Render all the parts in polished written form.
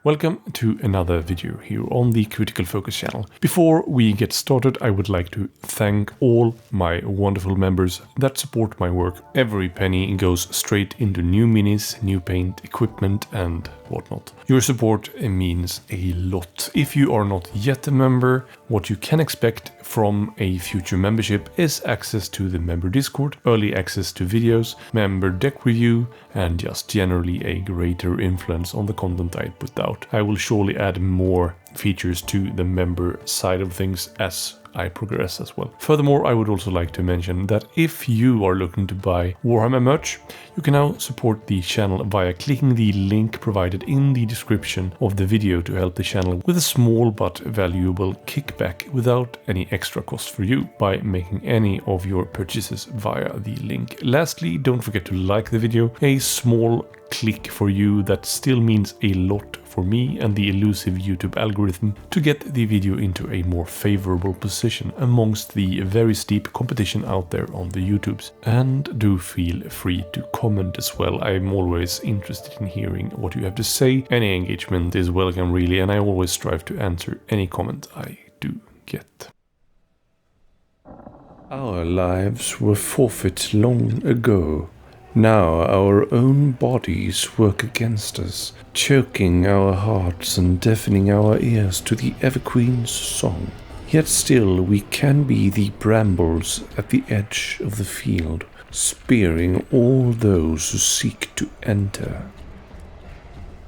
Welcome to another video here on the Critical Focus channel. Before we get started, I would like to thank all my wonderful members that support my work. Every penny goes straight into new minis, new paint, equipment and whatnot. Your support means a lot. If you are not yet a member, what you can expect from a future membership is access to the member Discord, early access to videos, member deck review, and just generally a greater influence on the content I put out. I will surely add more features to the member side of things as I progress as well. Furthermore, I would also like to mention that if you are looking to buy Warhammer merch, you can now support the channel via clicking the link provided in the description of the video to help the channel with a small but valuable kickback without any extra cost for you by making any of your purchases via the link. Lastly, don't forget to like the video. A small click for you that still means a lot for me and the elusive YouTube algorithm to get the video into a more favorable position amongst the very steep competition out there on the YouTubes. And do feel free to comment as well. I'm always interested in hearing what you have to say. Any engagement is welcome really, and I always strive to answer any comment I do get. Our lives were forfeit long ago. Now our own bodies work against us, choking our hearts and deafening our ears to the Everqueen's song. Yet still we can be the brambles at the edge of the field, spearing all those who seek to enter.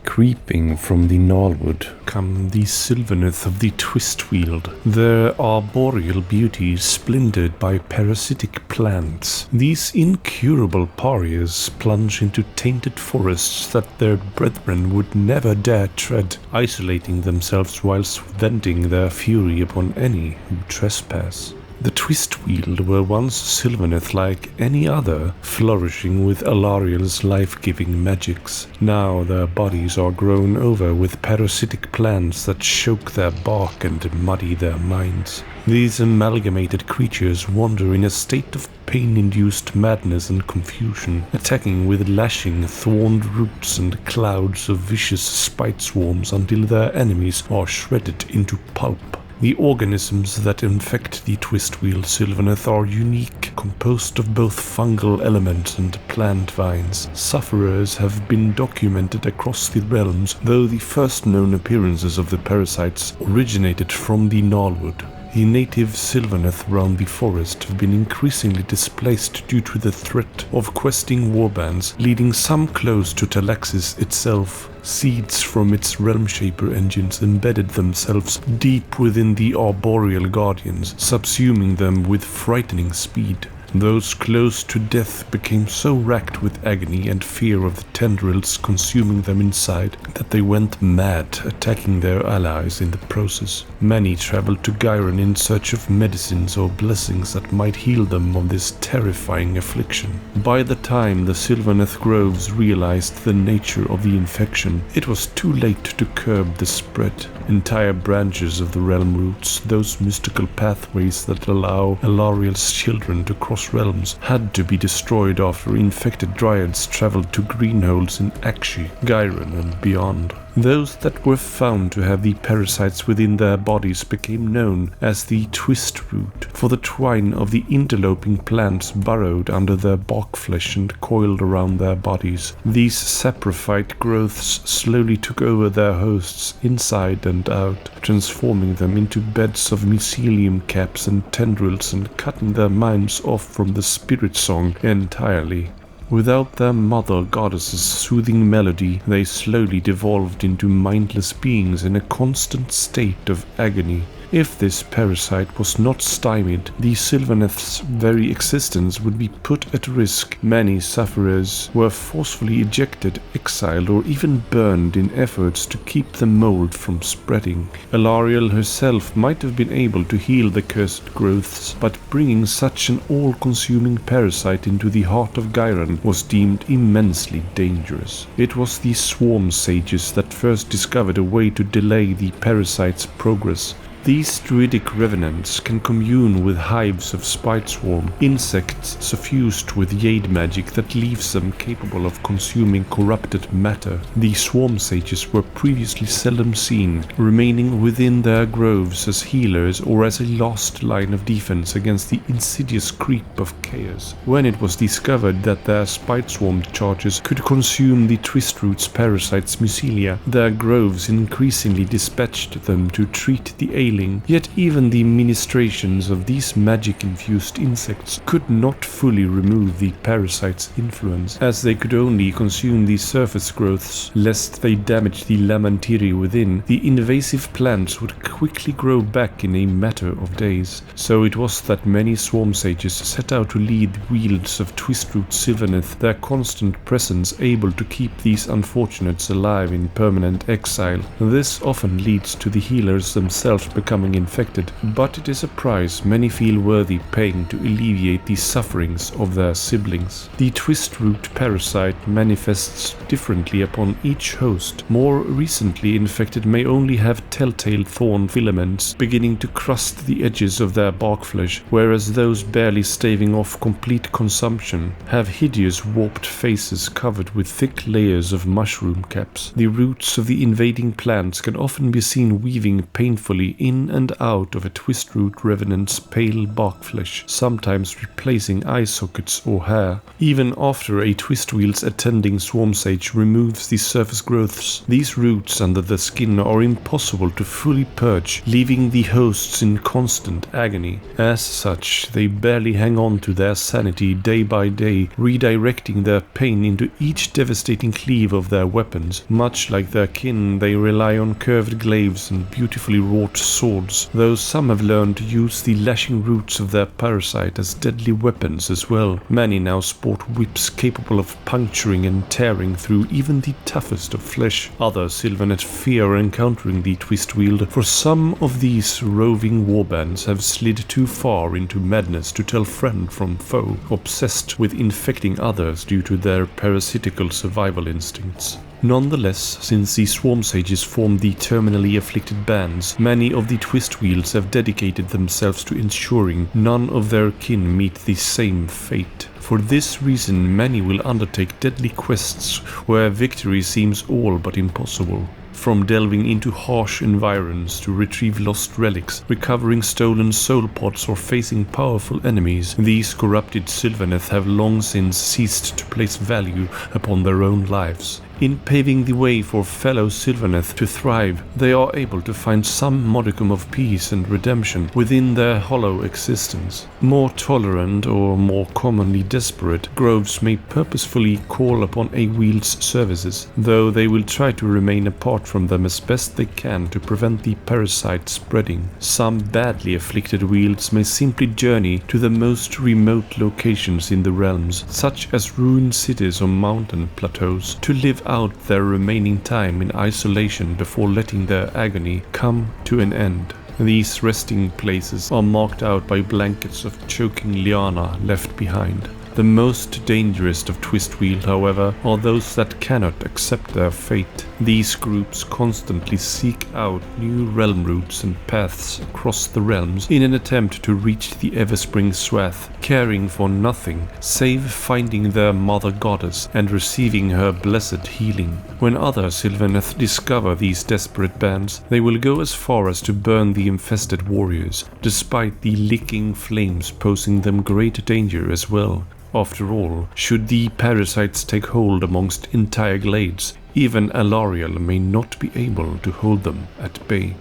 Creeping from the gnarlwood come the sylvaneth of the Twistweald, their arboreal beauties splintered by parasitic plants. These incurable pariahs plunge into tainted forests that their brethren would never dare tread, isolating themselves whilst venting their fury upon any who trespass. The Twistweald were once sylvaneth like any other, flourishing with Alariel's life-giving magics. Now their bodies are grown over with parasitic plants that choke their bark and muddy their minds. These amalgamated creatures wander in a state of pain-induced madness and confusion, attacking with lashing, thorned roots and clouds of vicious spite swarms until their enemies are shredded into pulp. The organisms that infect the Twistweald sylvaneth are unique, composed of both fungal elements and plant vines. Sufferers have been documented across the realms, though the first known appearances of the parasites originated from the gnarlwood. The native sylvaneth round the forest have been increasingly displaced due to the threat of questing warbands, leading some close to Talaxis itself. Seeds from its realm-shaper engines embedded themselves deep within the arboreal guardians, subsuming them with frightening speed. Those close to death became so racked with agony and fear of the tendrils consuming them inside that they went mad, attacking their allies in the process. Many traveled to Gyron in search of medicines or blessings that might heal them of this terrifying affliction. By the time the Sylvaneth Groves realized the nature of the infection, it was too late to curb the spread. Entire branches of the realm roots, those mystical pathways that allow Alariel's children to cross realms, had to be destroyed after infected dryads traveled to greenholds in Akshi, Gyron and beyond. Those that were found to have the parasites within their bodies became known as the twist root, for the twine of the interloping plants burrowed under their bark flesh and coiled around their bodies. These saprophyte growths slowly took over their hosts inside and out, transforming them into beds of mycelium caps and tendrils and cutting their minds off from the spirit song entirely. Without their mother goddess's soothing melody, they slowly devolved into mindless beings in a constant state of agony. If this parasite was not stymied, the sylvaneth's very existence would be put at risk. Many sufferers were forcefully ejected, exiled, or even burned in efforts to keep the mold from spreading. Alariel herself might have been able to heal the cursed growths, but bringing such an all-consuming parasite into the heart of Gyron was deemed immensely dangerous. It was the swarm sages that first discovered a way to delay the parasite's progress. These druidic revenants can commune with hives of spiteswarm, insects suffused with jade magic that leaves them capable of consuming corrupted matter. The swarm sages were previously seldom seen, remaining within their groves as healers or as a last line of defense against the insidious creep of chaos. When it was discovered that their spiteswarm charges could consume the Twistweald's parasites mycelia, their groves increasingly dispatched them to treat the ailing. Yet even the ministrations of these magic-infused insects could not fully remove the parasite's influence, as they could only consume the surface growths, lest they damage the lamantiri within. The invasive plants would quickly grow back in a matter of days. So it was that many swarm sages set out to lead the wields of Twistweald Sylvaneth, their constant presence able to keep these unfortunates alive in permanent exile. This often leads to the healers themselves becoming infected, but it is a price many feel worthy paying to alleviate the sufferings of their siblings. The Twistweald parasite manifests differently upon each host. More recently infected may only have telltale thorn filaments beginning to crust the edges of their bark flesh, whereas those barely staving off complete consumption have hideous warped faces covered with thick layers of mushroom caps. The roots of the invading plants can often be seen weaving painfully in and out of a Twistweald revenant's pale bark flesh, sometimes replacing eye sockets or hair. Even after a Twistweald's attending swarm sage removes the surface growths, these roots under the skin are impossible to fully purge, leaving the hosts in constant agony. As such, they barely hang on to their sanity day by day, redirecting their pain into each devastating cleave of their weapons. Much like their kin, they rely on curved glaives and beautifully wrought swords, though some have learned to use the lashing roots of their parasite as deadly weapons as well. Many now sport whips capable of puncturing and tearing through even the toughest of flesh. Others Sylvaneth fear encountering the Twistweald, for some of these roving warbands have slid too far into madness to tell friend from foe, obsessed with infecting others due to their parasitical survival instincts. Nonetheless, since the swarm sages form the terminally afflicted bands, many of the Twistwealds have dedicated themselves to ensuring none of their kin meet the same fate. For this reason, many will undertake deadly quests where victory seems all but impossible. From delving into harsh environs to retrieve lost relics, recovering stolen soul pods, or facing powerful enemies, these corrupted Sylvaneth have long since ceased to place value upon their own lives. In paving the way for fellow Sylvaneth to thrive, they are able to find some modicum of peace and redemption within their hollow existence. More tolerant, or more commonly desperate, groves may purposefully call upon a wield's services, though they will try to remain apart from them as best they can to prevent the parasite spreading. Some badly afflicted wields may simply journey to the most remote locations in the realms, such as ruined cities or mountain plateaus, to live out their remaining time in isolation before letting their agony come to an end. These resting places are marked out by blankets of choking liana left behind. The most dangerous of Twistweald, however, are those that cannot accept their fate. These groups constantly seek out new realm routes and paths across the realms in an attempt to reach the Everspring Swath, caring for nothing save finding their mother goddess and receiving her blessed healing. When other Sylvaneth discover these desperate bands, they will go as far as to burn the infested warriors, despite the licking flames posing them great danger as well. After all, should the parasites take hold amongst entire glades, even Alariel may not be able to hold them at bay.